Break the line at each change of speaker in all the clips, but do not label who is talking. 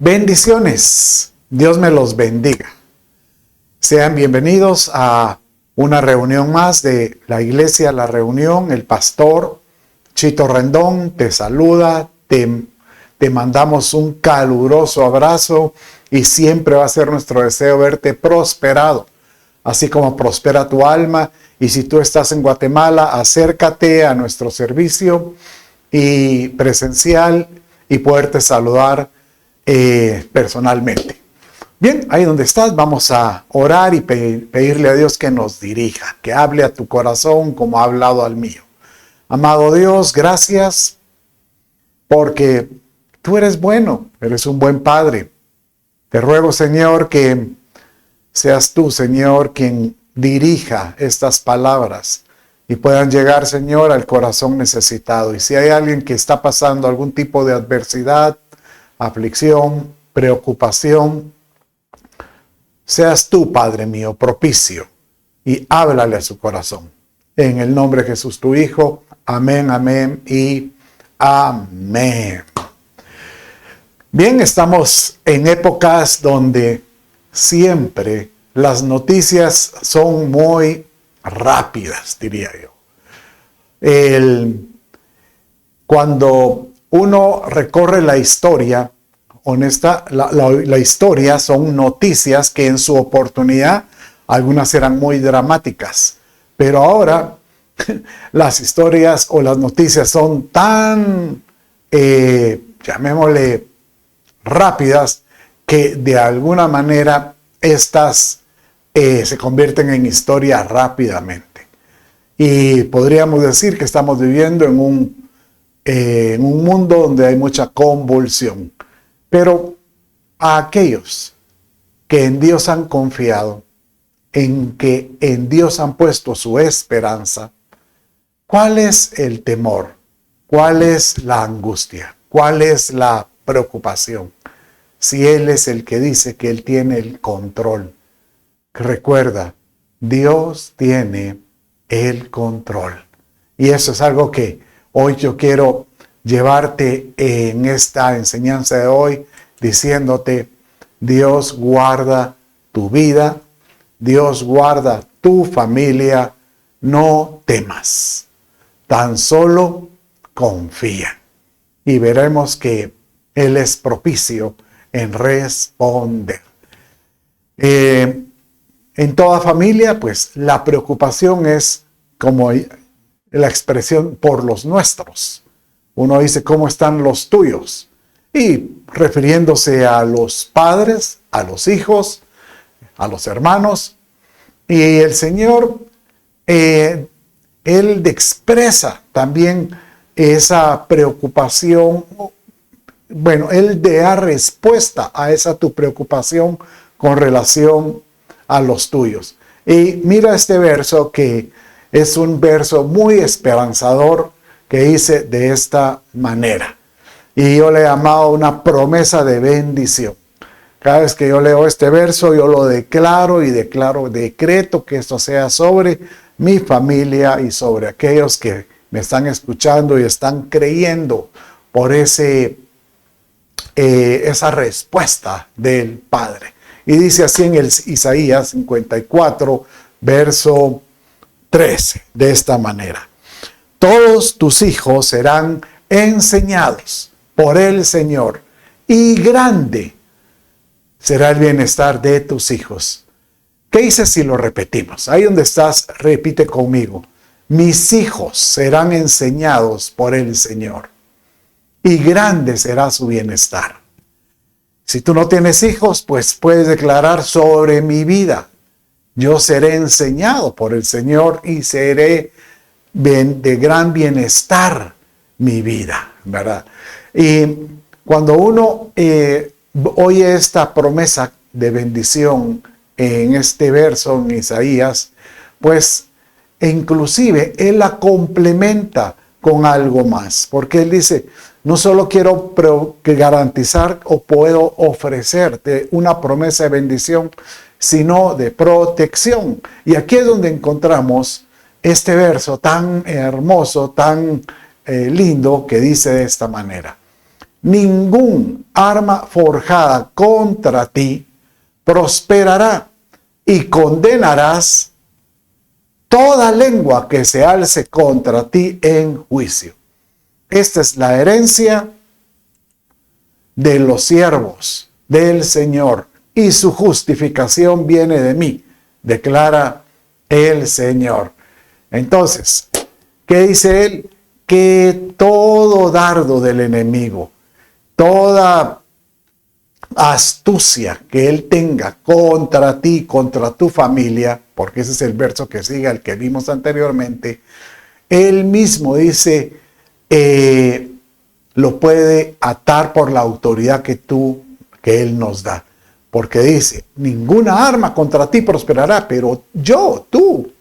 Bendiciones. Dios me los bendiga. Sean bienvenidos a una reunión más de la iglesia La Reunión. El pastor Chito Rendón te saluda. Te mandamos un caluroso abrazo y siempre va a ser nuestro deseo verte prosperado, así como prospera tu alma. Y si tú estás en Guatemala, acércate a nuestro servicio y presencial y poderte saludar personalmente. Bien, ahí donde estás, vamos a orar y pedirle a Dios que nos dirija, que hable a tu corazón como ha hablado al mío. Amado Dios, gracias porque tú eres bueno, eres un buen Padre. Te ruego, Señor, que seas tú, Señor, quien dirija estas palabras y puedan llegar, Señor, al corazón necesitado. Y si hay alguien que está pasando algún tipo de adversidad, aflicción, preocupación, seas tú, Padre mío, propicio y háblale a su corazón. En el nombre de Jesús, tu Hijo. Amén, amén y amén. Bien, estamos en épocas donde siempre las noticias son muy rápidas, diría yo. Cuando uno recorre la historia, la historia son noticias que en su oportunidad algunas eran muy dramáticas, pero ahora las historias o las noticias son tan, llamémosle, rápidas, que de alguna manera estas se convierten en historia rápidamente. Y podríamos decir que estamos viviendo en un mundo donde hay mucha convulsión. Pero a aquellos que en Dios han confiado, en que en Dios han puesto su esperanza, ¿cuál es el temor? ¿Cuál es la angustia? ¿Cuál es la preocupación? Si Él es el que dice que Él tiene el control. Recuerda, Dios tiene el control. Y eso es algo que hoy yo quiero llevarte en esta enseñanza de hoy, diciéndote: Dios guarda tu vida, Dios guarda tu familia, no temas, tan solo confía. Y veremos que Él es propicio en responder. En toda familia, pues la preocupación es como la expresión por los nuestros. Uno dice, ¿cómo están los tuyos? Y refiriéndose a los padres, a los hijos, a los hermanos. Y el Señor, Él expresa también esa preocupación. Bueno, Él da respuesta a esa tu preocupación con relación a los tuyos. Y mira este verso, que es un verso muy esperanzador, que dice de esta manera. Y yo le he llamado una promesa de bendición. Cada vez que yo leo este verso, yo lo declaro y decreto que esto sea sobre mi familia y sobre aquellos que me están escuchando y están creyendo por esa respuesta del Padre. Y dice así en el Isaías 54, verso 13, de esta manera: todos tus hijos serán enseñados por el Señor, y grande será el bienestar de tus hijos. ¿Qué dice si lo repetimos? Ahí donde estás, repite conmigo: mis hijos serán enseñados por el Señor, y grande será su bienestar. Si tú no tienes hijos, pues puedes declarar sobre mi vida: yo seré enseñado por el Señor y seré de gran bienestar mi vida, ¿verdad? Y cuando uno oye esta promesa de bendición en este verso en Isaías, pues inclusive Él la complementa con algo más, porque Él dice: no solo quiero garantizar o puedo ofrecerte una promesa de bendición, sino de protección. Y aquí es donde encontramos este verso tan hermoso, tan lindo, que dice de esta manera: ningún arma forjada contra ti prosperará, y condenarás toda lengua que se alce contra ti en juicio. Esta es la herencia de los siervos del Señor, y su justificación viene de mí, declara el Señor. Entonces, ¿qué dice él? Que todo dardo del enemigo, toda astucia que él tenga contra ti, contra tu familia, porque ese es el verso que sigue al que vimos anteriormente, él mismo dice, lo puede atar por la autoridad que él nos da. Porque dice, ninguna arma contra ti prosperará, pero tú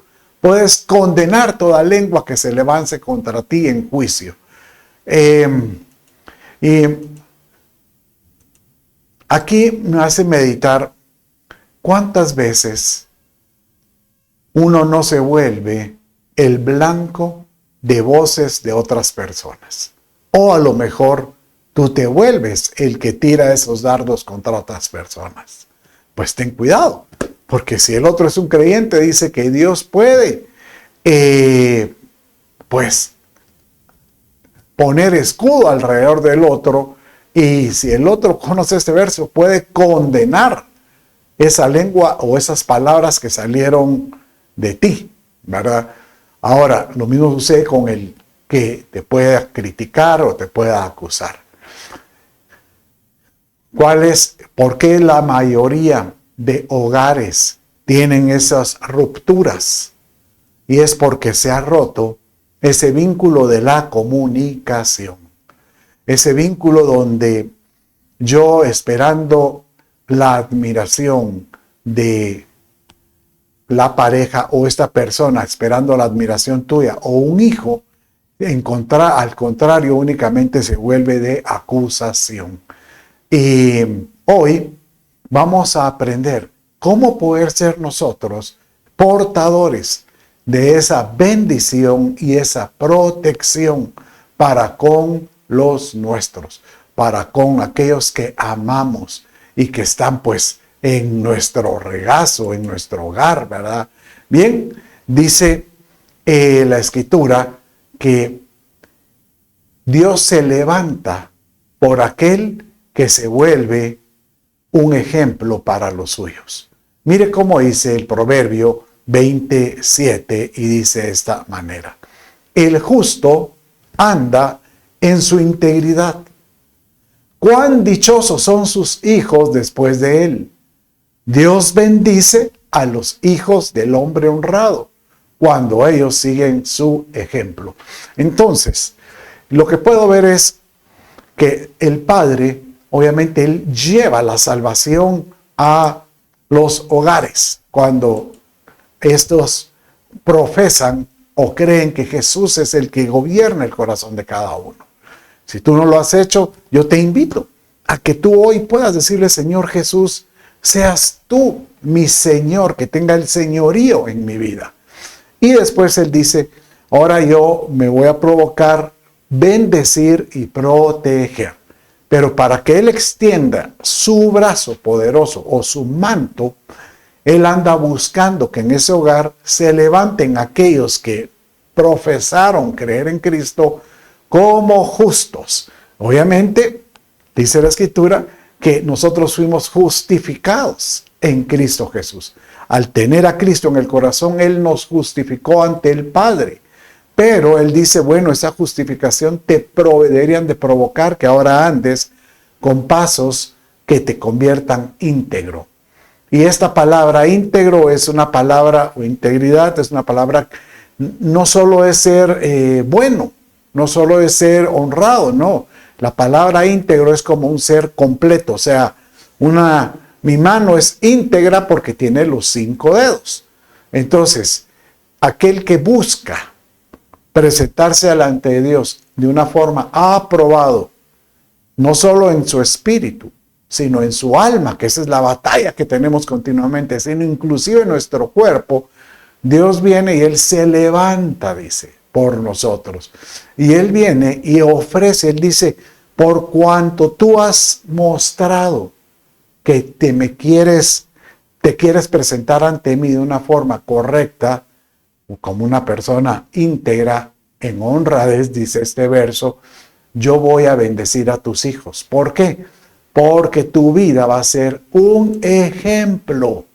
puedes condenar toda lengua que se levante contra ti en juicio. Y aquí me hace meditar cuántas veces uno no se vuelve el blanco de voces de otras personas. O a lo mejor tú te vuelves el que tira esos dardos contra otras personas. Pues ten cuidado, porque si el otro es un creyente, dice que Dios puede, pues, poner escudo alrededor del otro, y si el otro conoce este verso, puede condenar esa lengua o esas palabras que salieron de ti, ¿verdad? Ahora, lo mismo sucede con el que te pueda criticar o te pueda acusar. ¿Por qué la mayoría de hogares tienen esas rupturas? Y es porque se ha roto ese vínculo de la comunicación. Ese vínculo donde yo, esperando la admiración de la pareja, o esta persona esperando la admiración tuya, o un hijo, al contrario, únicamente se vuelve de acusación. Y hoy vamos a aprender cómo poder ser nosotros portadores de esa bendición y esa protección para con los nuestros, para con aquellos que amamos y que están pues en nuestro regazo, en nuestro hogar, ¿verdad? Bien, dice la Escritura que Dios se levanta por aquel que se vuelve un ejemplo para los suyos. Mire cómo dice el Proverbio 27 y dice de esta manera: el justo anda en su integridad. Cuán dichosos son sus hijos después de él. Dios bendice a los hijos del hombre honrado cuando ellos siguen su ejemplo. Entonces, lo que puedo ver es que el Padre, obviamente, Él lleva la salvación a los hogares cuando estos profesan o creen que Jesús es el que gobierna el corazón de cada uno. Si tú no lo has hecho, yo te invito a que tú hoy puedas decirle: Señor Jesús, seas tú mi Señor, que tenga el señorío en mi vida. Y después Él dice: ahora yo me voy a provocar bendecir y proteger. Pero para que Él extienda su brazo poderoso o su manto, Él anda buscando que en ese hogar se levanten aquellos que profesaron creer en Cristo como justos. Obviamente, dice la Escritura que nosotros fuimos justificados en Cristo Jesús. Al tener a Cristo en el corazón, Él nos justificó ante el Padre. Pero Él dice, bueno, esa justificación deberían de provocar que ahora andes con pasos que te conviertan íntegro. Y esta palabra íntegro es una palabra, o integridad es una palabra, no solo es ser bueno, no solo es ser honrado, no. La palabra íntegro es como un ser completo, o sea, mi mano es íntegra porque tiene los 5 dedos. Entonces, aquel que busca presentarse delante de Dios de una forma aprobado, no solo en su espíritu, sino en su alma, que esa es la batalla que tenemos continuamente, sino inclusive en nuestro cuerpo, Dios viene y Él se levanta, dice, por nosotros. Y Él viene y ofrece, Él dice, por cuanto tú has mostrado que te quieres presentar ante mí de una forma correcta, como una persona íntegra, en honradez, dice este verso, yo voy a bendecir a tus hijos. ¿Por qué? Porque tu vida va a ser un ejemplo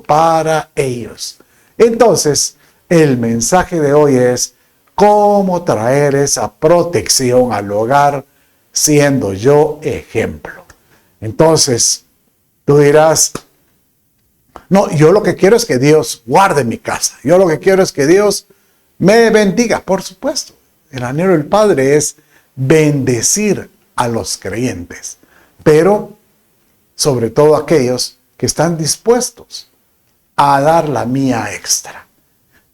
para ellos. Entonces, el mensaje de hoy es cómo traer esa protección al hogar siendo yo ejemplo. Entonces, tú dirás, no, yo lo que quiero es que Dios guarde mi casa. Yo lo que quiero es que Dios me bendiga. Por supuesto, el anhelo del Padre es bendecir a los creyentes, pero sobre todo aquellos que están dispuestos a dar la mía extra.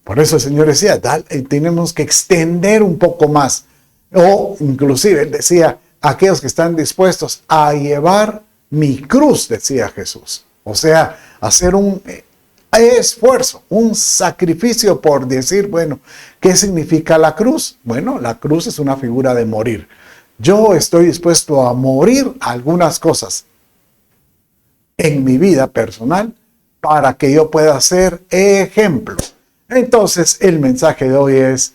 Por eso el Señor decía, tenemos que extender un poco más. O inclusive, él decía, aquellos que están dispuestos a llevar mi cruz, decía Jesús. O sea, hacer un esfuerzo, un sacrificio por decir, bueno, ¿qué significa la cruz? Bueno, la cruz es una figura de morir. Yo estoy dispuesto a morir algunas cosas en mi vida personal para que yo pueda ser ejemplo. Entonces, el mensaje de hoy es,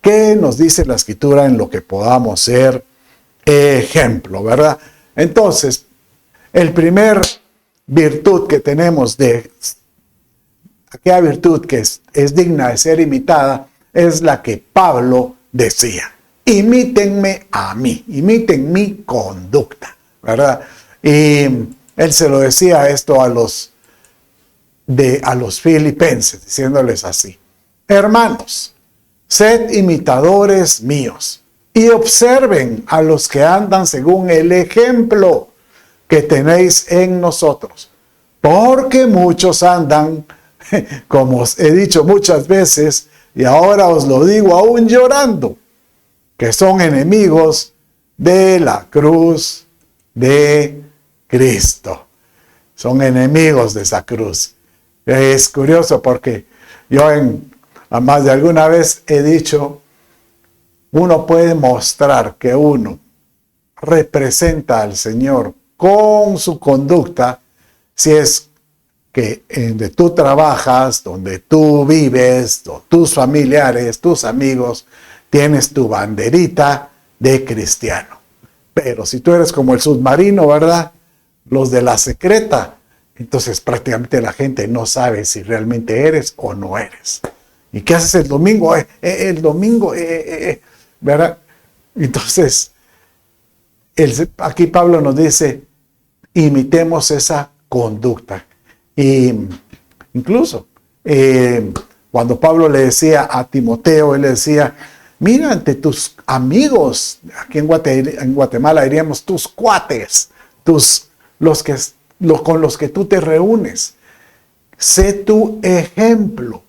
¿qué nos dice la Escritura en lo que podamos ser ejemplo, verdad? Entonces, el primer virtud que tenemos aquella virtud que es digna de ser imitada es la que Pablo decía. Imítenme a mí, imiten mi conducta, ¿verdad? Y él se lo decía esto a los filipenses, diciéndoles así: hermanos, sed imitadores míos y observen a los que andan según el ejemplo que tenéis en nosotros, porque muchos andan, como os he dicho muchas veces, y ahora os lo digo aún llorando, que son enemigos de la cruz de Cristo. Son enemigos de esa cruz. Es curioso porque yo a más de alguna vez he dicho, uno puede mostrar que uno representa al Señor con su conducta si es que donde tú trabajas, donde tú vives, tus familiares, tus amigos, tienes tu banderita de cristiano. Pero si tú eres como el submarino, ¿verdad? Los de la secreta, entonces prácticamente la gente no sabe si realmente eres o no eres. ¿Y qué haces el domingo? ¿Verdad? Entonces, aquí Pablo nos dice, imitemos esa conducta. Y incluso, cuando Pablo le decía a Timoteo, él le decía, mira ante tus amigos, aquí en Guatemala diríamos tus cuates, con los que tú te reúnes. Sé tu ejemplo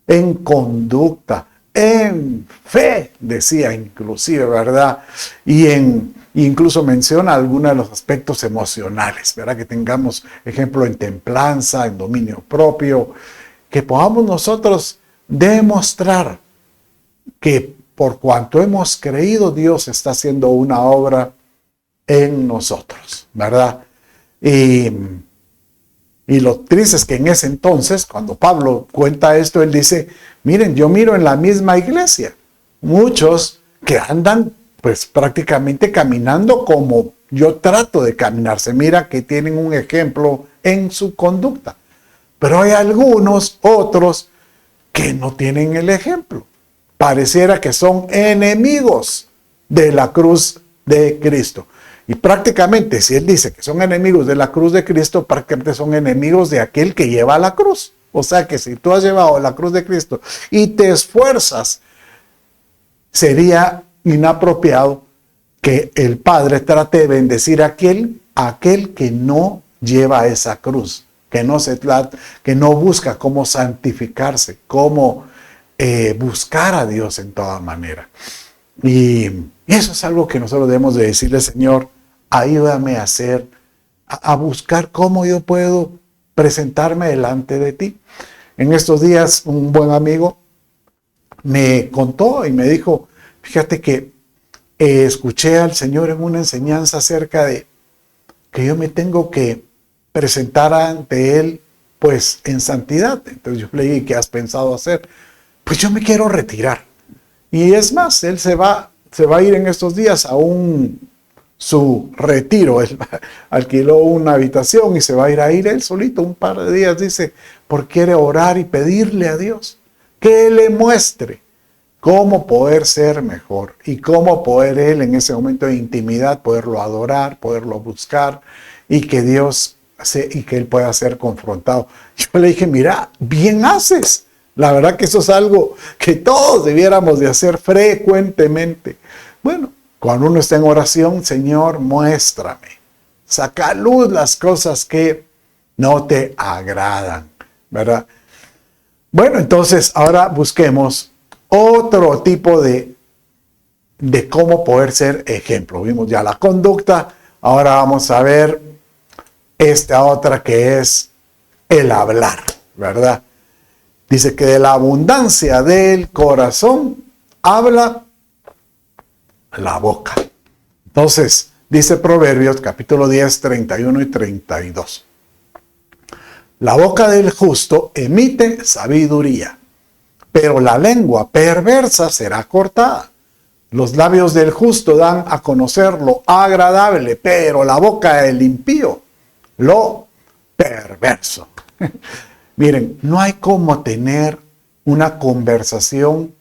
en conducta, en fe, decía inclusive, ¿verdad? Y incluso menciona algunos de los aspectos emocionales, ¿verdad? Que tengamos ejemplo en templanza, en dominio propio, que podamos nosotros demostrar que por cuanto hemos creído, Dios está haciendo una obra en nosotros, ¿verdad? Y lo triste es que en ese entonces, cuando Pablo cuenta esto, él dice, miren, yo miro en la misma iglesia, muchos que andan pues prácticamente caminando como yo trato de caminar. Se mira que tienen un ejemplo en su conducta. Pero hay otros que no tienen el ejemplo. Pareciera que son enemigos de la cruz de Cristo. Y prácticamente, si él dice que son enemigos de la cruz de Cristo, prácticamente son enemigos de aquel que lleva la cruz. O sea que si tú has llevado la cruz de Cristo y te esfuerzas, sería inapropiado que el Padre trate de bendecir a aquel que no lleva esa cruz, que no busca cómo santificarse, cómo buscar a Dios en toda manera. Y eso es algo que nosotros debemos de decirle, Señor, ayúdame a buscar cómo yo puedo presentarme delante de ti. En estos días, un buen amigo me contó y me dijo, fíjate que escuché al Señor en una enseñanza acerca de que yo me tengo que presentar ante Él, pues, en santidad. Entonces yo le dije, ¿qué has pensado hacer? Pues yo me quiero retirar. Y es más, Él se va a ir en estos días a su retiro. Él alquiló una habitación y se va a ir él solito un par de días, dice, porque quiere orar y pedirle a Dios que le muestre cómo poder ser mejor y cómo poder él en ese momento de intimidad poderlo adorar, poderlo buscar y que y que él pueda ser confrontado. Yo le dije, mira, bien haces. La verdad que eso es algo que todos debiéramos de hacer frecuentemente. Bueno, cuando uno está en oración, Señor, muéstrame. Saca a luz las cosas que no te agradan, ¿verdad? Bueno, entonces ahora busquemos otro tipo de cómo poder ser ejemplo. Vimos ya la conducta, ahora vamos a ver esta otra que es el hablar, ¿verdad? Dice que de la abundancia del corazón habla la boca. Entonces, dice Proverbios capítulo 10, 31 y 32. La boca del justo emite sabiduría, pero la lengua perversa será cortada. Los labios del justo dan a conocer lo agradable, pero la boca del impío lo perverso. Miren, no hay como tener una conversación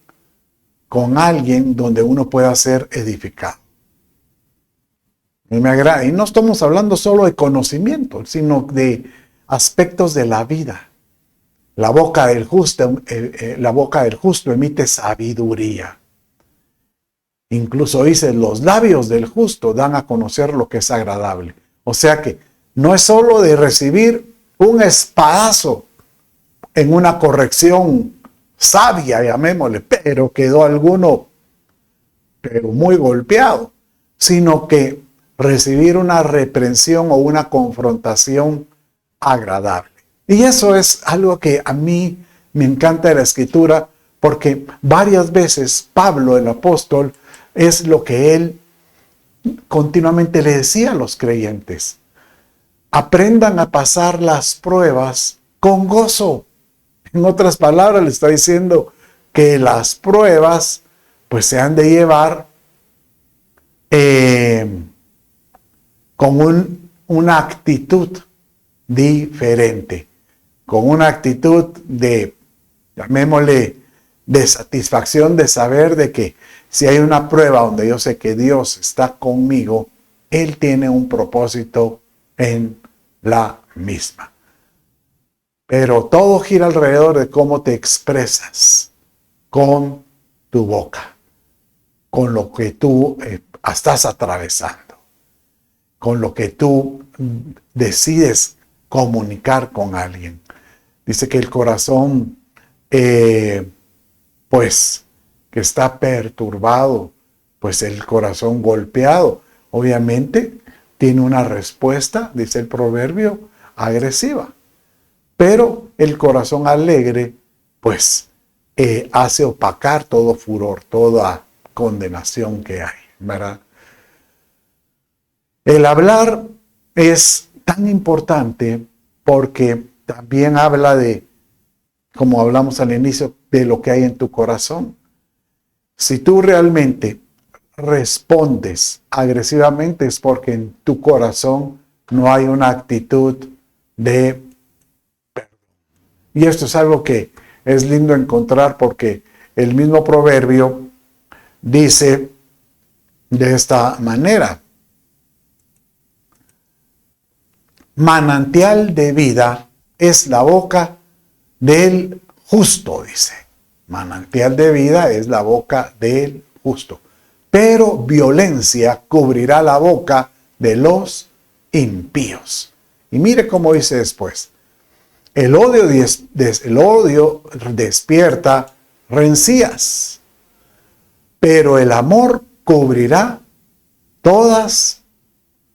con alguien donde uno pueda ser edificado. Y me agrada. Y no estamos hablando solo de conocimiento, sino de aspectos de la vida. La boca del justo emite sabiduría. Incluso dice, los labios del justo dan a conocer lo que es agradable. O sea que no es solo de recibir un espadazo en una corrección sabia, llamémosle, pero quedó alguno, pero muy golpeado, sino que recibir una reprensión o una confrontación agradable. Y eso es algo que a mí me encanta de la Escritura, porque varias veces Pablo, el apóstol, es lo que él continuamente le decía a los creyentes. Aprendan a pasar las pruebas con gozo. En otras palabras, le está diciendo que las pruebas pues se han de llevar con una actitud diferente, con una actitud de, llamémosle, de satisfacción de saber de que si hay una prueba donde yo sé que Dios está conmigo, Él tiene un propósito en la misma. Pero todo gira alrededor de cómo te expresas con tu boca, con lo que tú estás atravesando, con lo que tú decides comunicar con alguien. Dice que el corazón, pues, que está perturbado, pues el corazón golpeado, obviamente tiene una respuesta, dice el proverbio, agresiva. Pero el corazón alegre, pues, hace opacar todo furor, toda condenación que hay, ¿verdad? El hablar es tan importante porque también habla de, como hablamos al inicio, de lo que hay en tu corazón. Si tú realmente respondes agresivamente es porque en tu corazón no hay una actitud de perdón. Y esto es algo que es lindo encontrar porque el mismo proverbio dice de esta manera: manantial de vida es la boca del justo, dice. Manantial de vida es la boca del justo. Pero violencia cubrirá la boca de los impíos. Y mire cómo dice después. El odio despierta rencillas, pero el amor cubrirá todas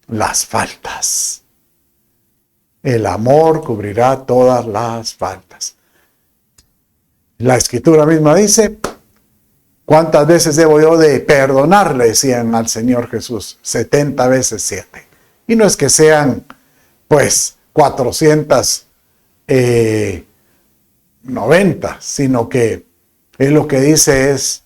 las faltas. El amor cubrirá todas las faltas. La Escritura misma dice, ¿Cuántas veces debo yo de perdonar? Le decían al Señor Jesús. 70 veces 7. Y no es que sean, pues, 490, sino que él lo que dice es,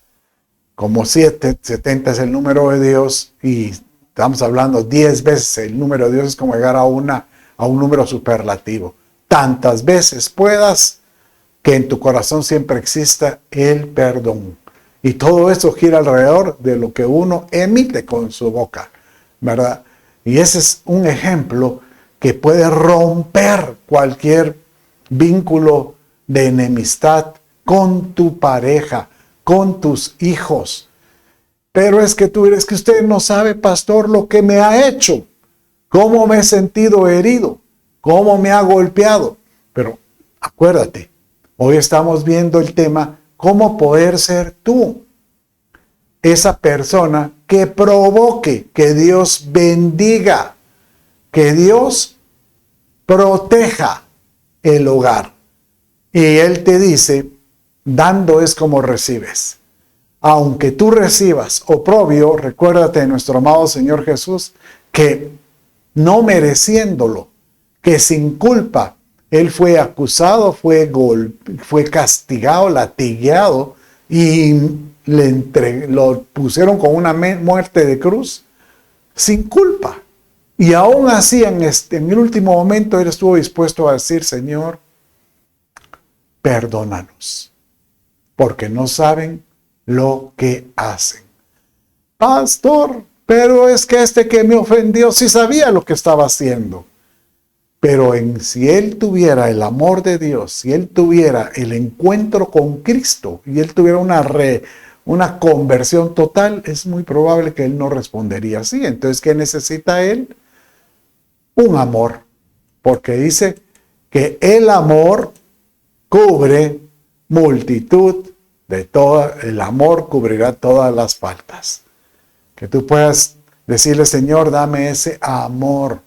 como 70 es el número de Dios, y estamos hablando 10 veces el número de Dios, es como llegar a un número superlativo. Tantas veces puedas, que en tu corazón siempre exista el perdón. Y todo eso gira alrededor de lo que uno emite con su boca, ¿verdad? Y ese es un ejemplo que puede romper cualquier vínculo de enemistad con tu pareja, con tus hijos. Pero es que usted no sabe, pastor, lo que me ha hecho, cómo me he sentido herido, cómo me ha golpeado. Pero acuérdate, hoy estamos viendo el tema, cómo poder ser tú esa persona que provoque que Dios bendiga, que Dios proteja el hogar. Y Él te dice, dando es como recibes. Aunque tú recibas oprobio, recuérdate de nuestro amado Señor Jesús, que no mereciéndolo, que sin culpa, Él fue acusado, fue castigado, latigueado, y lo pusieron con una muerte de cruz, sin culpa. Y aún así, en el último momento, Él estuvo dispuesto a decir, Señor, perdónanos, porque no saben lo que hacen. Pastor, pero es que este que me ofendió sí sabía lo que estaba haciendo. Pero si él tuviera el amor de Dios, si él tuviera el encuentro con Cristo y él tuviera una conversión total, es muy probable que él no respondería así. Entonces, ¿qué necesita él? Un amor. Porque dice que el amor cubre multitud de todo, el amor cubrirá todas las faltas. Que tú puedas decirle, Señor, dame ese amor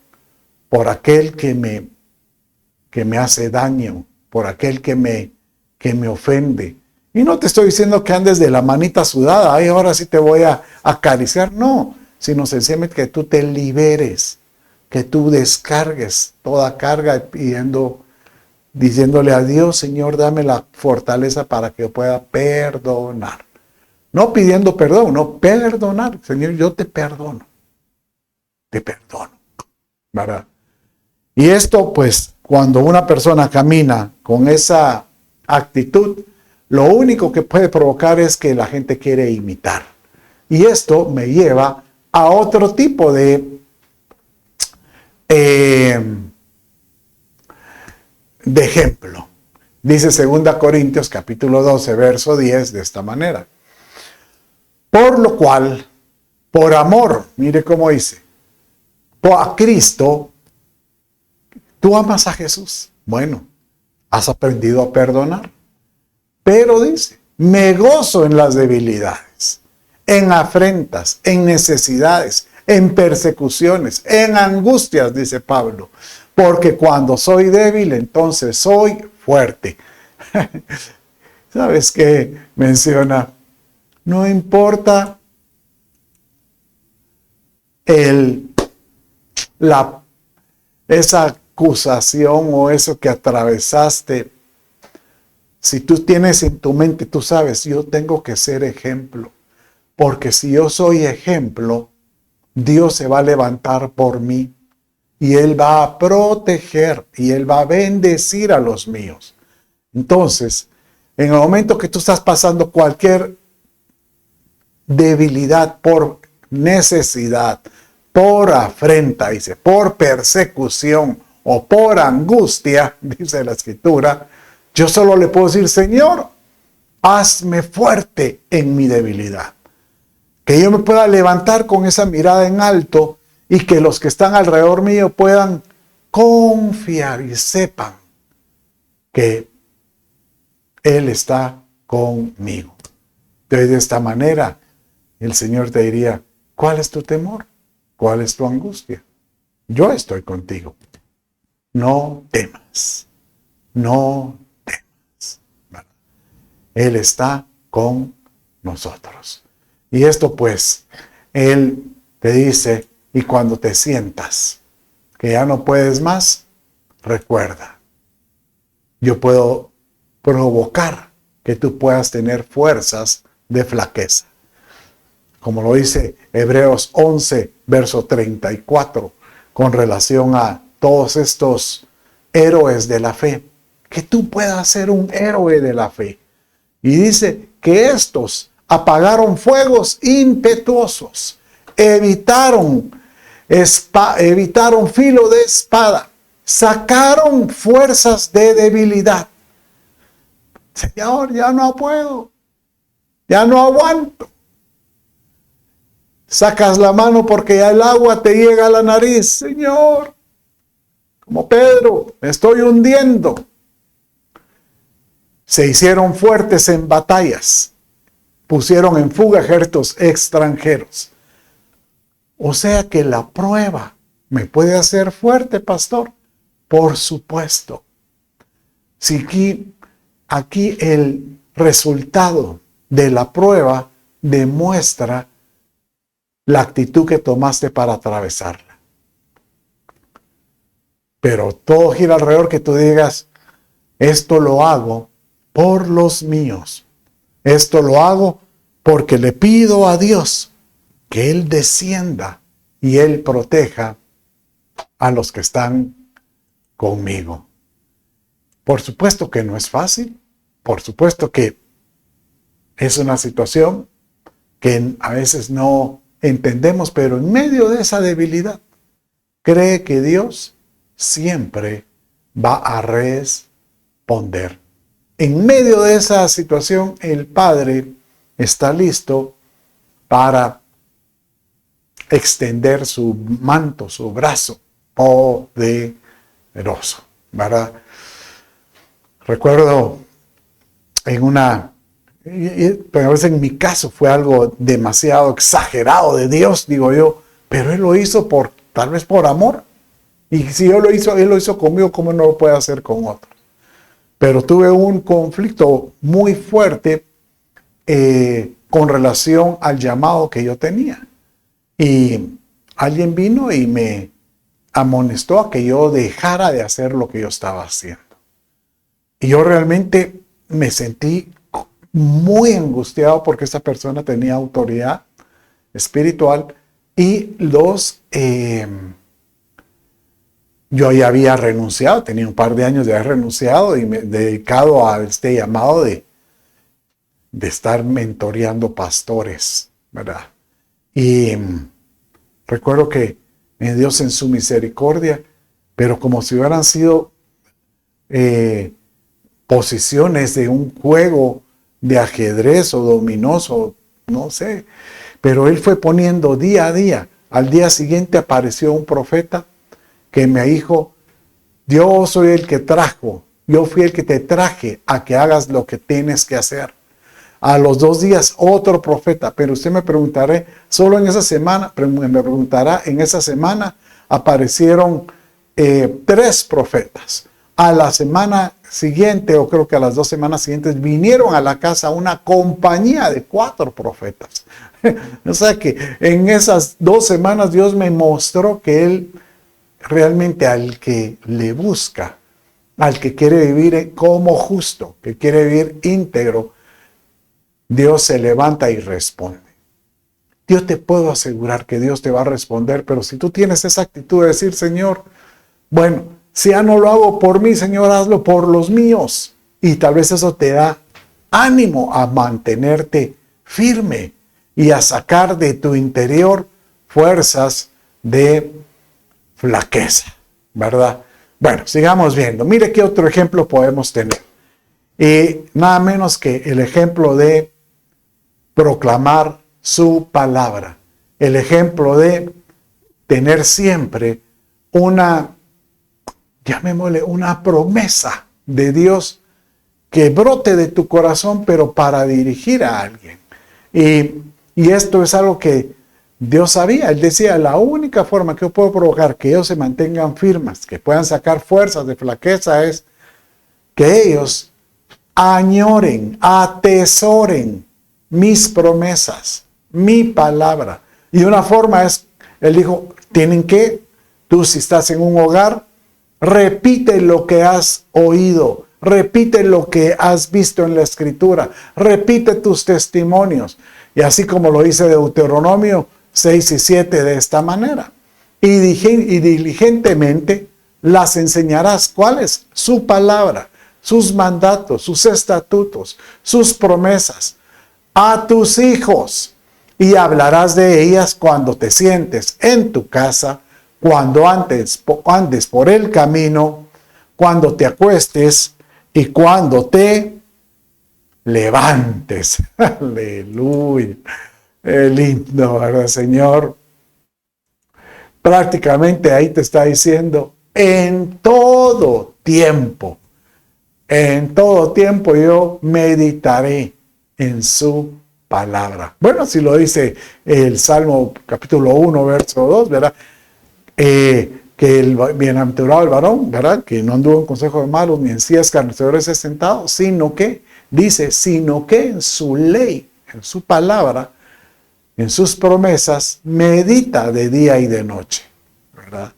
por aquel que me hace daño, por aquel que me ofende. Y no te estoy diciendo que andes de la manita sudada, ay, ahora sí te voy a acariciar, no, sino sencillamente que tú te liberes, que tú descargues toda carga diciéndole a Dios, Señor, dame la fortaleza para que yo pueda perdonar. No pidiendo perdón, no, perdonar. Señor, yo te perdono, ¿verdad? Y esto, pues, cuando una persona camina con esa actitud, lo único que puede provocar es que la gente quiere imitar. Y esto me lleva a otro tipo de ejemplo. Dice 2 Corintios capítulo 12, verso 10, de esta manera. Por lo cual, por amor, mire cómo dice, a Cristo, ¿tú amas a Jesús? Bueno, has aprendido a perdonar. Pero dice, me gozo en las debilidades, en afrentas, en necesidades, en persecuciones, en angustias, dice Pablo. Porque cuando soy débil, entonces soy fuerte. ¿Sabes qué menciona? No importa esa acusación o eso que atravesaste. Si tú tienes en tu mente, tú sabes, yo tengo que ser ejemplo. Porque si yo soy ejemplo, Dios se va a levantar por mí. Y Él va a proteger y Él va a bendecir a los míos. Entonces, en el momento que tú estás pasando cualquier debilidad por necesidad, por afrenta, dice, por persecución o por angustia, dice la Escritura, yo solo le puedo decir, Señor, hazme fuerte en mi debilidad. Que yo me pueda levantar con esa mirada en alto y que los que están alrededor mío puedan confiar y sepan que Él está conmigo. Entonces, de esta manera, el Señor te diría, ¿cuál es tu temor? ¿Cuál es tu angustia? Yo estoy contigo. No temas. No temas. Él está conmigo. nosotros. Y esto pues, Él te dice, y cuando te sientas que ya no puedes más, recuerda, yo puedo provocar que tú puedas tener fuerzas de flaqueza. Como lo dice Hebreos 11, verso 34, con relación a todos estos héroes de la fe, que tú puedas ser un héroe de la fe. Y dice que estos apagaron fuegos impetuosos, evitaron filo de espada, sacaron fuerzas de debilidad. Señor, ya no puedo, ya no aguanto. Sacas la mano porque ya el agua te llega a la nariz. Señor, como Pedro, me estoy hundiendo. Se hicieron fuertes en batallas, pusieron en fuga ejércitos extranjeros. O sea que la prueba me puede hacer fuerte, pastor. Por supuesto. Si aquí el resultado de la prueba demuestra la actitud que tomaste para atravesarla. Pero todo gira alrededor que tú digas, esto lo hago por los míos. Esto lo hago porque le pido a Dios que Él descienda y Él proteja a los que están conmigo. Por supuesto que no es fácil. Por supuesto que es una situación que a veces no entendemos, pero en medio de esa debilidad, cree que Dios siempre va a responder. En medio de esa situación, el Padre está listo para extender su manto, su brazo poderoso, ¿verdad? Recuerdo pero a veces en mi caso fue algo demasiado exagerado de Dios, digo yo, pero Él lo hizo tal vez por amor. Y si Él lo hizo conmigo, ¿cómo no lo puede hacer con otros? Pero tuve un conflicto muy fuerte con relación al llamado que yo tenía. Y alguien vino y me amonestó a que yo dejara de hacer lo que yo estaba haciendo. Y yo realmente me sentí muy angustiado porque esta persona tenía autoridad espiritual y yo ya había renunciado, tenía un par de años de haber renunciado y me he dedicado a este llamado de estar mentoreando pastores, ¿verdad? Y recuerdo que Dios en su misericordia, pero como si hubieran sido posiciones de un juego de ajedrez o dominoso, no sé, pero Él fue poniendo día a día. Al día siguiente apareció un profeta que me dijo, yo soy el que yo fui el que te traje a que hagas lo que tienes que hacer. A los 2 días otro profeta, pero usted me preguntará, solo en esa semana, en esa semana aparecieron 3 profetas. A la semana siguiente, o creo que a las 2 semanas siguientes, vinieron a la casa una compañía de 4 profetas. O sea que en esas 2 semanas Dios me mostró que Él realmente al que le busca, al que quiere vivir como justo, que quiere vivir íntegro, Dios se levanta y responde. Yo te puedo asegurar que Dios te va a responder, pero si tú tienes esa actitud de decir, Señor, bueno, si ya no lo hago por mí, Señor, hazlo por los míos. Y tal vez eso te da ánimo a mantenerte firme y a sacar de tu interior fuerzas de flaqueza, ¿verdad? Bueno, sigamos viendo. Mire qué otro ejemplo podemos tener. Nada menos que el ejemplo de proclamar su palabra. El ejemplo de tener siempre llamémosle una promesa de Dios que brote de tu corazón, pero para dirigir a alguien. Y esto es algo que Dios sabía. Él decía, la única forma que yo puedo provocar que ellos se mantengan firmes, que puedan sacar fuerzas de flaqueza, es que ellos añoren, atesoren mis promesas, mi palabra. Y una forma es, él dijo, tú si estás en un hogar, repite lo que has oído, repite lo que has visto en la Escritura, repite tus testimonios. Y así como lo dice Deuteronomio 6 y 7 de esta manera. Y diligentemente las enseñarás. ¿Cuáles? Su palabra, sus mandatos, sus estatutos, sus promesas a tus hijos. Y hablarás de ellas cuando te sientes en tu casa, cuando andes por el camino, cuando te acuestes y cuando te levantes. Aleluya. Lindo, ¿verdad, Señor? Prácticamente ahí te está diciendo, en todo tiempo yo meditaré en su palabra. Bueno, si lo dice el Salmo capítulo 1, verso 2, ¿verdad? Que el bienaventurado el varón, ¿verdad? Que no anduvo en consejo de malos, ni en sillas escarnecedores es sentado, sino que en su ley, en su palabra, en sus promesas, medita de día y de noche, ¿verdad?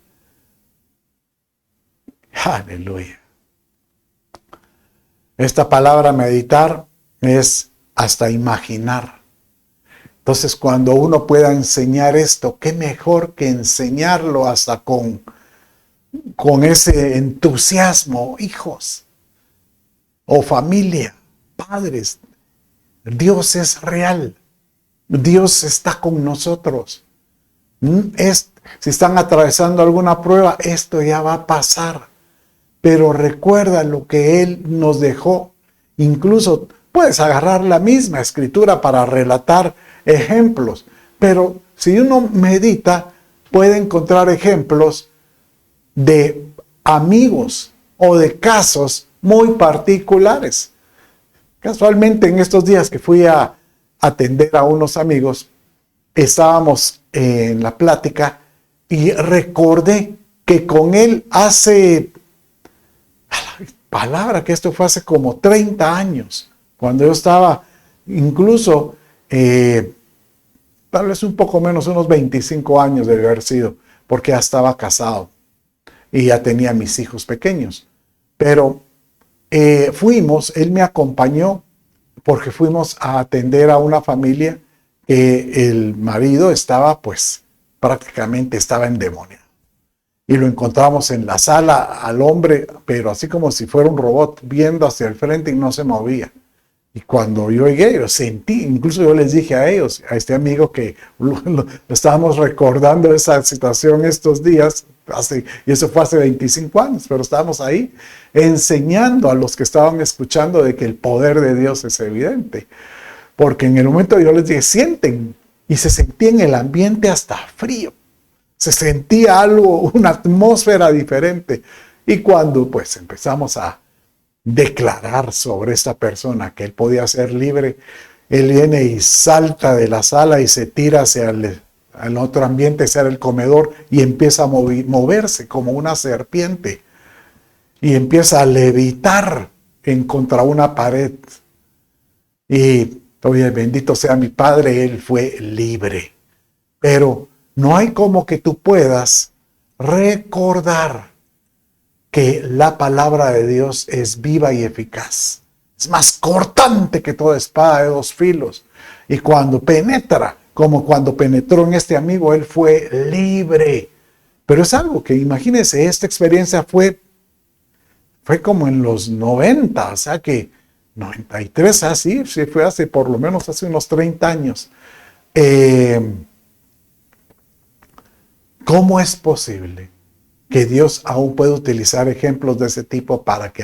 Aleluya. Esta palabra meditar es hasta imaginar. Entonces, cuando uno pueda enseñar esto, qué mejor que enseñarlo hasta con ese entusiasmo, hijos o familia, padres. Dios es real. Dios está con nosotros. Si están atravesando alguna prueba, esto ya va a pasar. Pero recuerda lo que Él nos dejó. Incluso puedes agarrar la misma escritura para relatar ejemplos. Pero si uno medita, puede encontrar ejemplos de amigos o de casos muy particulares. Casualmente en estos días que fui a atender a unos amigos, estábamos en la plática y recordé que con él que esto fue hace como 30 años, cuando yo estaba incluso, tal vez un poco menos, unos 25 años de haber sido, porque ya estaba casado y ya tenía mis hijos pequeños. Pero él me acompañó porque fuimos a atender a una familia que el marido prácticamente estaba endemoniado. Y lo encontramos en la sala al hombre, pero así como si fuera un robot, viendo hacia el frente y no se movía. Y cuando yo llegué, yo sentí, incluso yo les dije a ellos, a este amigo que lo estábamos recordando esa situación estos días, y eso fue hace 25 años, pero estábamos ahí enseñando a los que estaban escuchando de que el poder de Dios es evidente. Porque en el momento yo les dije, sienten, y se sentía en el ambiente hasta frío. Se sentía una atmósfera diferente. Y cuando pues empezamos a declarar sobre esta persona que él podía ser libre, él viene y salta de la sala y se tira hacia el otro ambiente, hacia el comedor, y empieza a moverse como una serpiente y empieza a levitar contra una pared. Y oye, bendito sea mi Padre, él fue libre. Pero no hay como que tú puedas recordar que la palabra de Dios es viva y eficaz. Es más cortante que toda espada de dos filos. Y cuando penetra, como cuando penetró en este amigo, él fue libre. Pero es algo que, imagínense, esta experiencia fue como en los 90, o sea que 93, así, sí, fue por lo menos hace unos 30 años. ¿Cómo es posible que Dios aún puede utilizar ejemplos de ese tipo para que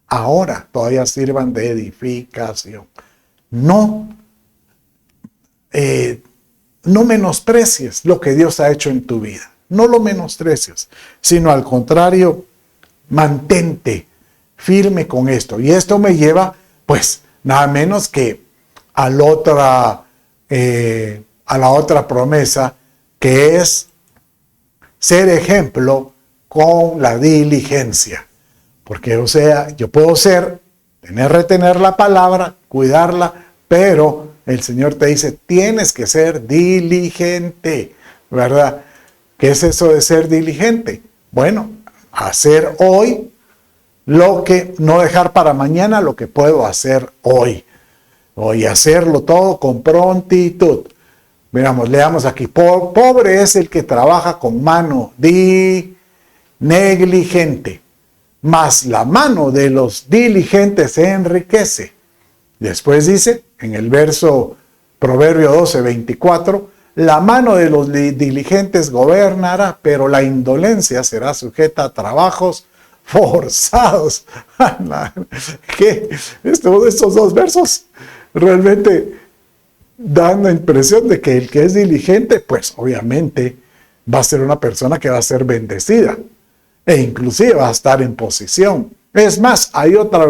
ahora todavía sirvan de edificación? No menosprecies lo que Dios ha hecho en tu vida. No lo menosprecies, sino al contrario, mantente firme con esto. Y esto me lleva, pues, nada menos que a la otra promesa, que es ser ejemplo con la diligencia. Porque, o sea, yo puedo retener la palabra, cuidarla, pero el Señor te dice, tienes que ser diligente, ¿verdad? ¿Qué es eso de ser diligente? Bueno, hacer hoy lo que, no dejar para mañana lo que puedo hacer hoy. Hoy hacerlo todo con prontitud. Miramos, leamos aquí. Pobre es el que trabaja con mano negligente, mas la mano de los diligentes se enriquece. Después dice, en el verso Proverbio 12:24, la mano de los diligentes gobernará, pero la indolencia será sujeta a trabajos forzados. ¿Qué? Estos dos versos realmente dan la impresión de que el que es diligente, pues obviamente va a ser una persona que va a ser bendecida e inclusive va a estar en posición. Es más, hay otra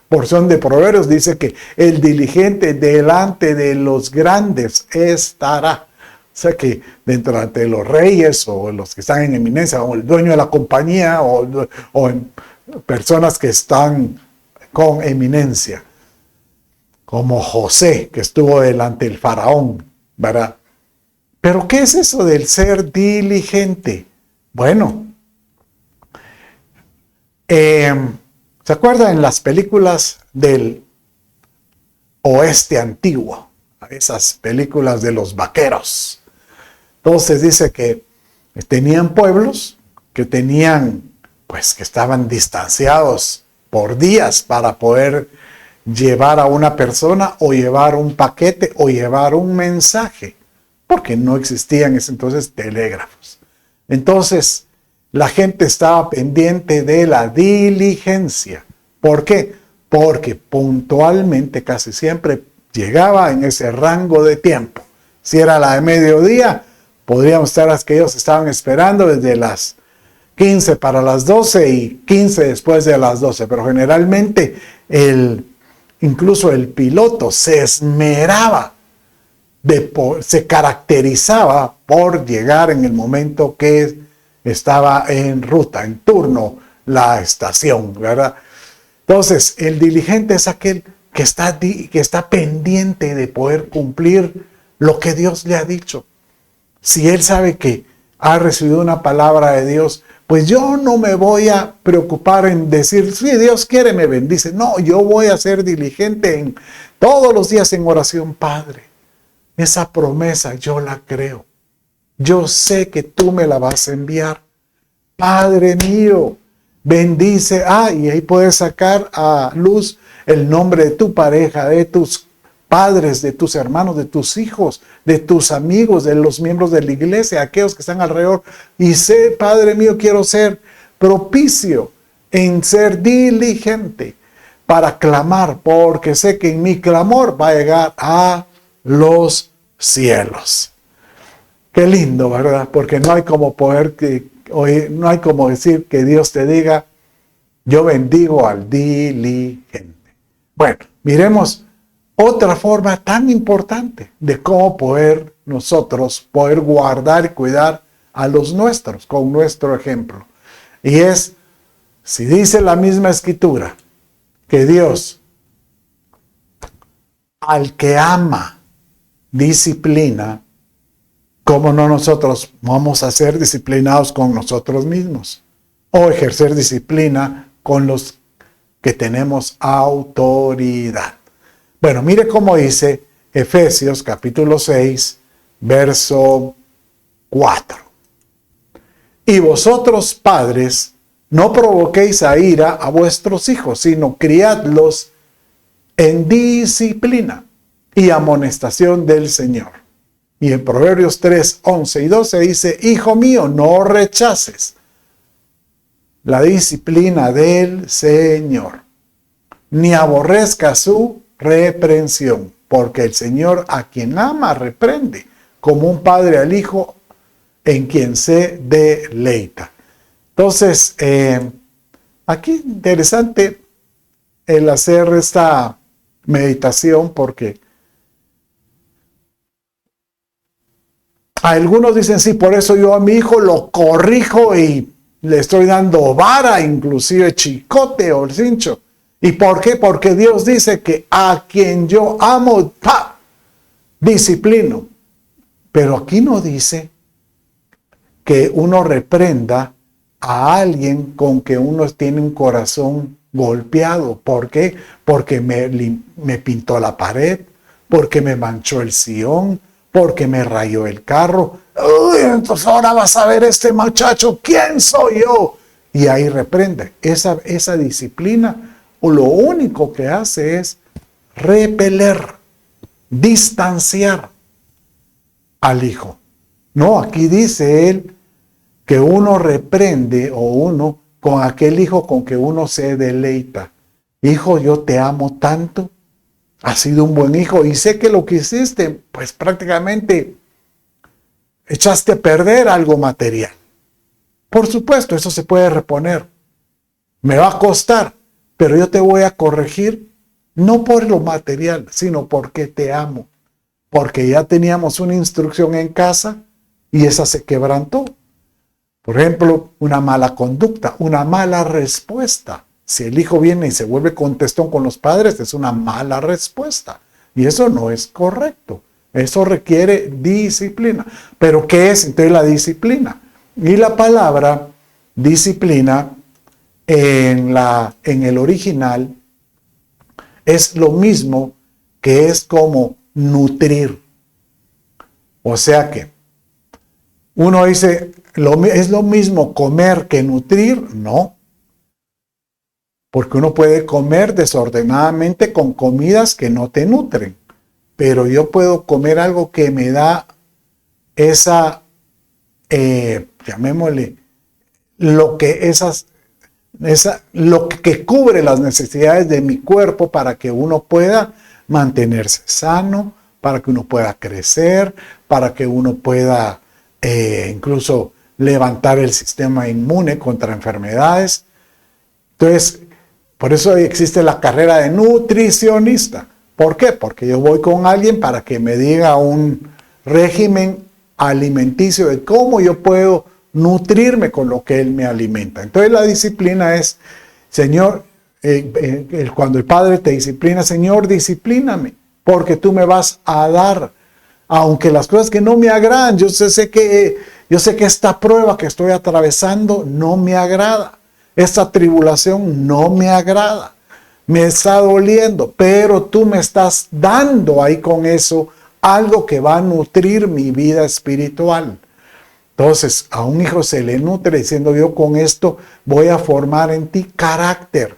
porción de Proverbios, dice que el diligente delante de los grandes estará. O sea que dentro de los reyes o los que están en eminencia, o el dueño de la compañía, o en personas que están con eminencia, como José, que estuvo delante del faraón, ¿verdad? Pero ¿qué es eso del ser diligente? Bueno, ¿se acuerdan en las películas del oeste antiguo? Esas películas de los vaqueros. Entonces dice que tenían pueblos que tenían, pues que estaban distanciados por días para poder llevar a una persona o llevar un paquete o llevar un mensaje, porque no existían en ese entonces telégrafos. Entonces la gente estaba pendiente de la diligencia. ¿Por qué? Porque puntualmente casi siempre llegaba en ese rango de tiempo. Si era la de mediodía, podríamos estar las que ellos estaban esperando desde las 15 para las 12 y 15 después de las 12. Pero generalmente incluso el piloto se esmeraba, se caracterizaba por llegar en el momento que estaba en ruta, en turno, la estación, ¿verdad? Entonces, el diligente es aquel que está pendiente de poder cumplir lo que Dios le ha dicho. Si él sabe que ha recibido una palabra de Dios, pues yo no me voy a preocupar en decir, si Dios quiere me bendice. No, yo voy a ser diligente todos los días en oración. Padre, esa promesa yo la creo. Yo sé que tú me la vas a enviar. Padre mío, bendice. Y ahí puedes sacar a luz el nombre de tu pareja, de tus padres, de tus hermanos, de tus hijos, de tus amigos, de los miembros de la iglesia, aquellos que están alrededor. Y sé, Padre mío, quiero ser propicio en ser diligente para clamar, porque sé que en mi clamor va a llegar a los cielos. Qué lindo, ¿verdad? Porque no hay como no hay como decir que Dios te diga, yo bendigo al diligente. Bueno, miremos otra forma tan importante de cómo nosotros poder guardar y cuidar a los nuestros con nuestro ejemplo. Y es, si dice la misma escritura, que Dios al que ama disciplina, ¿cómo no nosotros vamos a ser disciplinados con nosotros mismos? O ejercer disciplina con los que tenemos autoridad. Bueno, mire cómo dice Efesios capítulo 6, verso 4. Y vosotros, padres, no provoquéis a ira a vuestros hijos, sino criadlos en disciplina y amonestación del Señor. Y en Proverbios 3, 11 y 12 dice, hijo mío, no rechaces la disciplina del Señor, ni aborrezca su reprensión, porque el Señor a quien ama reprende, como un padre al hijo en quien se deleita. Entonces, aquí interesante el hacer esta meditación, porque algunos dicen, sí, por eso yo a mi hijo lo corrijo y le estoy dando vara, inclusive chicote o cincho. ¿Y por qué? Porque Dios dice que a quien yo amo, disciplino. Pero aquí no dice que uno reprenda a alguien con que uno tiene un corazón golpeado. ¿Por qué? Porque me pintó la pared, porque me manchó el sillón, porque me rayó el carro. Uy, entonces ahora vas a ver este muchacho, ¿quién soy yo? Y ahí reprende. Esa disciplina, lo único que hace es repeler, distanciar al hijo. No, aquí dice él que uno reprende o uno con aquel hijo con que uno se deleita. Hijo, yo te amo tanto, has sido un buen hijo y sé que lo que hiciste, pues prácticamente echaste a perder algo material. Por supuesto, eso se puede reponer. Me va a costar, pero yo te voy a corregir, no por lo material, sino porque te amo. Porque ya teníamos una instrucción en casa y esa se quebrantó. Por ejemplo, una mala conducta, una mala respuesta. Si el hijo viene y se vuelve contestón con los padres, es una mala respuesta. Y eso no es correcto. Eso requiere disciplina. ¿Pero qué es entonces la disciplina? Y la palabra disciplina en el original es lo mismo que es como nutrir. O sea que uno dice, ¿es lo mismo comer que nutrir? No. Porque uno puede comer desordenadamente con comidas que no te nutren. Pero yo puedo comer algo que me da esa, llamémosle, lo que cubre las necesidades de mi cuerpo para que uno pueda mantenerse sano, para que uno pueda crecer, para que uno pueda incluso levantar el sistema inmune contra enfermedades. Entonces, por eso existe la carrera de nutricionista. ¿Por qué? Porque yo voy con alguien para que me diga un régimen alimenticio de cómo yo puedo nutrirme con lo que él me alimenta. Entonces la disciplina es, Señor, cuando el Padre te disciplina, Señor, disciplíname, porque tú me vas a dar, aunque las cosas que no me agradan, yo sé que esta prueba que estoy atravesando no me agrada, esta tribulación no me agrada, me está doliendo, pero tú me estás dando ahí con eso algo que va a nutrir mi vida espiritual. Entonces, a un hijo se le nutre diciendo, yo con esto voy a formar en ti carácter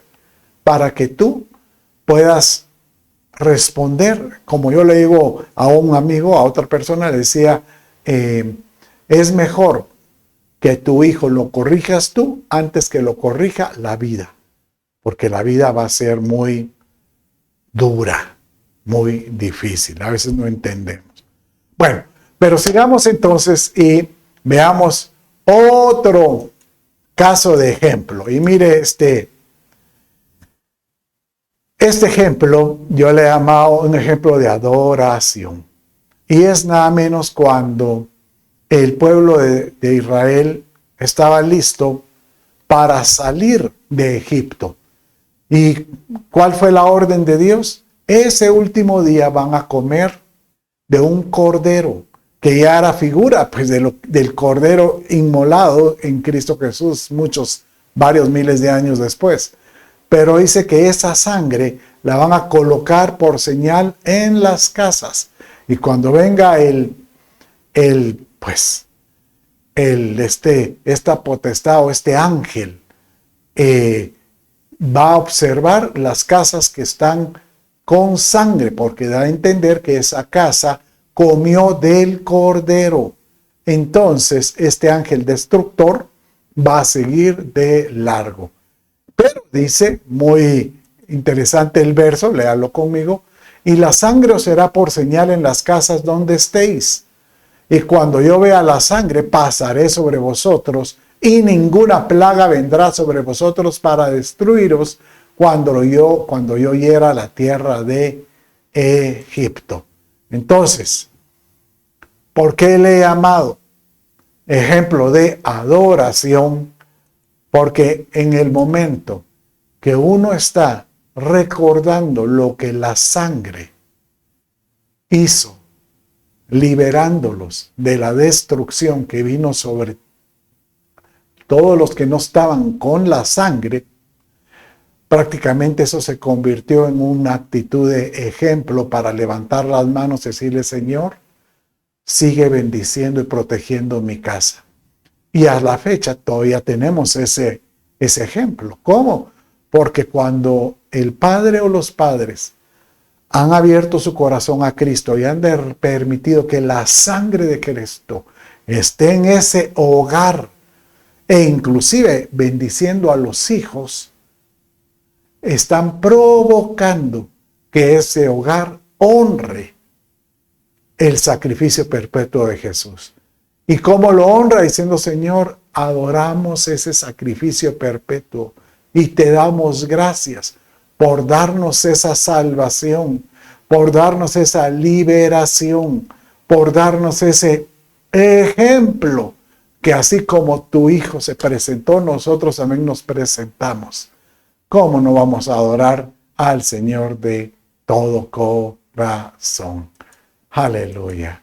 para que tú puedas responder. Como yo le digo a un amigo, a otra persona, le decía, es mejor que tu hijo lo corrijas tú antes que lo corrija la vida, porque la vida va a ser muy dura, muy difícil. A veces no entendemos. Bueno, pero sigamos entonces y veamos otro caso de ejemplo. Y mire este ejemplo, yo le he llamado un ejemplo de adoración. Y es nada menos cuando el pueblo de Israel estaba listo para salir de Egipto. ¿Y cuál fue la orden de Dios? Ese último día van a comer de un cordero, que ya era figura pues, del cordero inmolado en Cristo Jesús varios miles de años después. Pero dice que esa sangre la van a colocar por señal en las casas. Y cuando venga esta potestad o este ángel, va a observar las casas que están con sangre, porque da a entender que esa casa comió del cordero. Entonces, este ángel destructor va a seguir de largo. Pero dice, muy interesante el verso, léalo conmigo, y la sangre os será por señal en las casas donde estéis. Y cuando yo vea la sangre, pasaré sobre vosotros, y ninguna plaga vendrá sobre vosotros para destruiros cuando yo hiera la tierra de Egipto. Entonces, ¿por qué le he llamado ejemplo de adoración? Porque en el momento que uno está recordando lo que la sangre hizo, liberándolos de la destrucción que vino sobre todos los que no estaban con la sangre, prácticamente eso se convirtió en una actitud de ejemplo para levantar las manos y decirle: Señor, sigue bendiciendo y protegiendo mi casa. Y a la fecha todavía tenemos ese ejemplo. ¿Cómo? Porque cuando el padre o los padres han abierto su corazón a Cristo y han permitido que la sangre de Cristo esté en ese hogar, e inclusive bendiciendo a los hijos, están provocando que ese hogar honre el sacrificio perpetuo de Jesús. ¿Y cómo lo honra? Diciendo: Señor, adoramos ese sacrificio perpetuo y te damos gracias por darnos esa salvación, por darnos esa liberación, por darnos ese ejemplo, que así como tu Hijo se presentó, nosotros también nos presentamos. ¿Cómo no vamos a adorar al Señor de todo corazón? Aleluya.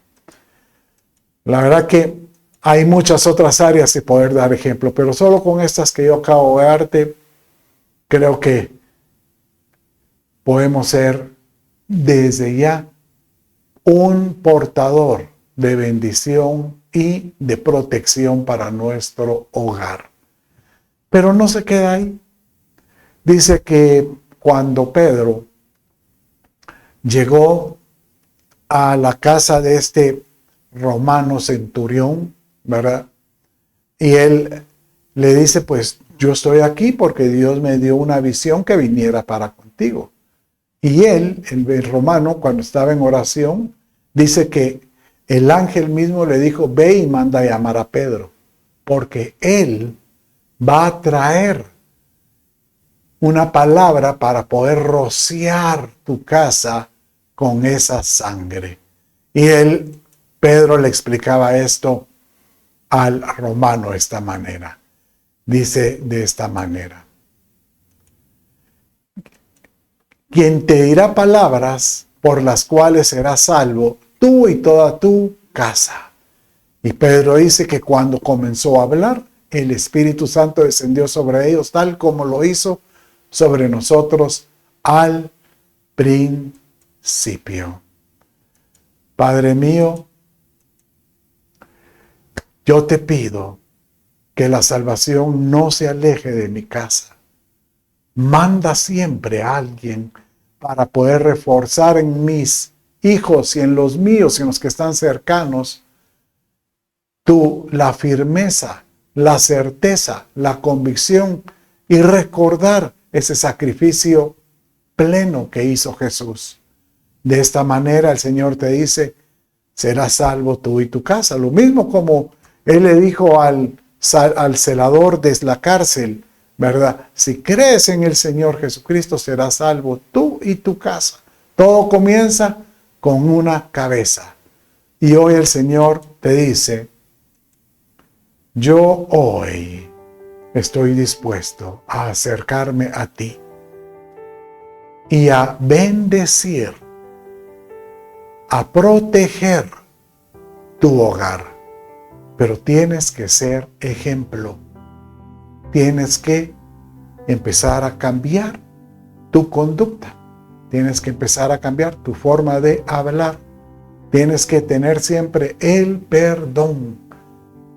La verdad que hay muchas otras áreas de poder dar ejemplo, pero solo con estas que yo acabo de darte, creo que podemos ser desde ya un portador de bendición y de protección para nuestro hogar. Pero no se queda ahí. Dice que cuando Pedro llegó a la casa de este romano centurión, ¿verdad? Y él le dice: pues yo estoy aquí porque Dios me dio una visión que viniera para contigo. Y él, el romano, cuando estaba en oración, dice que el ángel mismo le dijo: ve y manda a llamar a Pedro, porque él va a traer una palabra para poder rociar tu casa con esa sangre. Y Pedro le explicaba esto al romano de esta manera. Dice de esta manera: quien te dirá palabras por las cuales serás salvo, tú y toda tu casa. Y Pedro dice que cuando comenzó a hablar, el Espíritu Santo descendió sobre ellos, tal como lo hizo sobre nosotros al principio. Padre mío, yo te pido que la salvación no se aleje de mi casa. Manda siempre a alguien para poder reforzar en mis hijos y en los míos y en los que están cercanos la firmeza, la certeza, la convicción y recordar ese sacrificio pleno que hizo Jesús. De esta manera el Señor te dice: serás salvo tú y tu casa. Lo mismo como Él le dijo al celador de la cárcel, ¿verdad? Si crees en el Señor Jesucristo, serás salvo tú y tu casa. Todo comienza con una cabeza. Y hoy el Señor te dice: yo hoy estoy dispuesto a acercarme a ti y a bendecir, a proteger tu hogar. Pero tienes que ser ejemplo. Tienes que empezar a cambiar tu conducta. Tienes que empezar a cambiar tu forma de hablar. Tienes que tener siempre el perdón.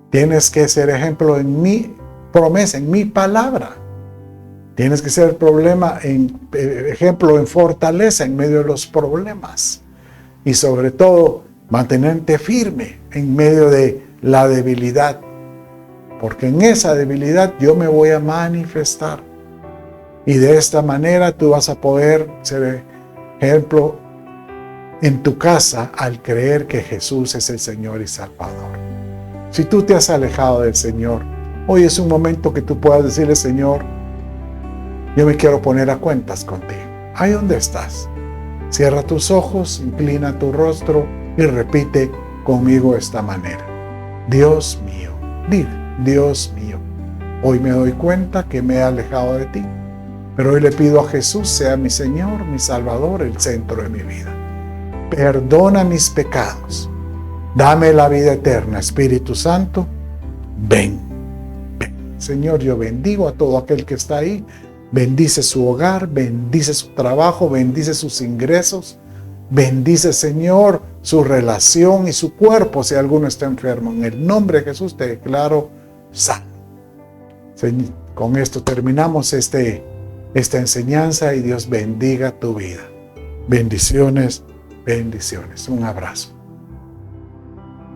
Tienes que ser ejemplo en mi promesa, en mi palabra. Tienes que ser ejemplo en fortaleza en medio de los problemas. Y sobre todo, mantenerte firme en medio de la debilidad. Porque en esa debilidad yo me voy a manifestar. Y de esta manera tú vas a poder ser ejemplo en tu casa al creer que Jesús es el Señor y Salvador. Si tú te has alejado del Señor, hoy es un momento que tú puedas decirle: Señor, yo me quiero poner a cuentas contigo. Ahí donde estás. Cierra tus ojos, inclina tu rostro y repite conmigo de esta manera: Dios mío, Dios mío, hoy me doy cuenta que me he alejado de ti. Pero hoy le pido a Jesús, sea mi Señor, mi Salvador, el centro de mi vida. Perdona mis pecados. Dame la vida eterna. Espíritu Santo, ven. Ven. Señor, yo bendigo a todo aquel que está ahí. Bendice su hogar, bendice su trabajo, bendice sus ingresos. Bendice, Señor, su relación y su cuerpo si alguno está enfermo. En el nombre de Jesús te declaro sano. Con esto terminamos esta enseñanza y Dios bendiga tu vida. Bendiciones, bendiciones. Un abrazo.